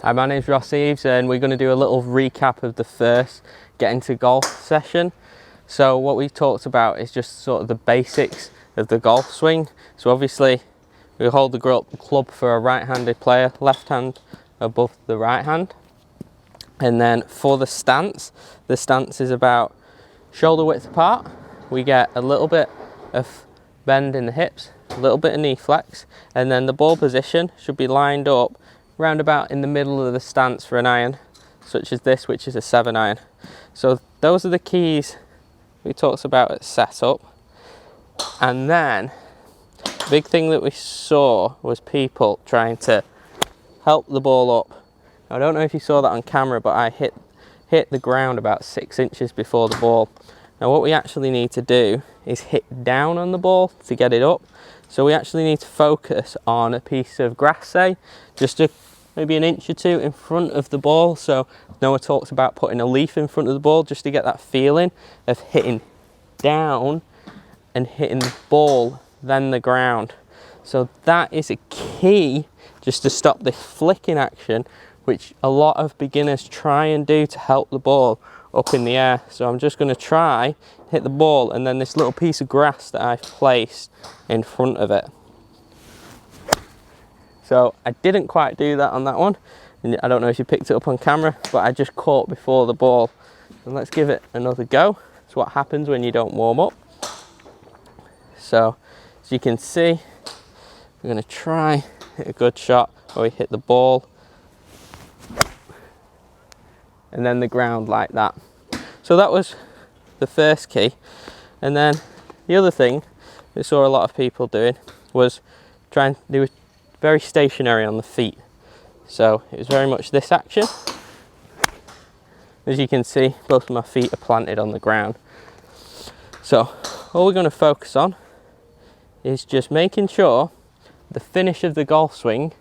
Hi, my name's ROSSEVES and we're going to do a little recap of the first Get Into Golf session. So what we talked about is just sort of the basics of the golf swing. So obviously we hold the club for a right-handed player, left hand above the right hand. And then for the stance is about shoulder width apart. We get a little bit of bend in the hips, a little bit of knee flex, and then the ball position should be lined up round about in the middle of the stance for an iron, such as this, which is a 7 iron. So those are the keys we talked about at setup. And then the big thing that we saw was people trying to help the ball up. I don't know if you saw that on camera, but I hit the ground about 6 inches before the ball. Now what we actually need to do is hit down on the ball to get it up. So we actually need to focus on a piece of grass, say, just maybe an inch or two in front of the ball. So Noah talks about putting a leaf in front of the ball just to get that feeling of hitting down and hitting the ball, then the ground. So that is a key just to stop this flicking action, which a lot of beginners try and do to help the ball up in the air. So I'm just going to try, hit the ball, and then this little piece of grass that I've placed in front of it. So I didn't quite do that on that one, and I don't know if you picked it up on camera, but I just caught before the ball. And let's give it another go. It's what happens when you don't warm up. So as you can see, we're going to try hit a good shot where we hit the ball and then the ground like that. So that was the first key. And then the other thing we saw a lot of people doing was trying to do very stationary on the feet. So it was very much this action. As you can see, both of my feet are planted on the ground. So all we're going to focus on is just making sure the finish of the golf swing,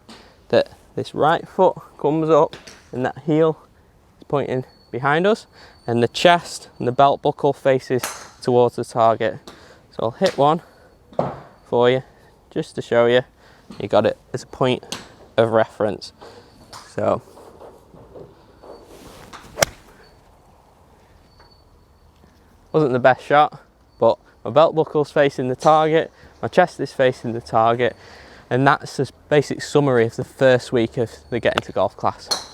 that this right foot comes up and that heel is pointing behind us, and the chest and the belt buckle faces towards the target. So I'll hit one for you just to show you. You got it as a point of reference. So wasn't the best shot, but my belt buckle's facing the target, my chest is facing the target, and that's the basic summary of the first week of the Get Into Golf class.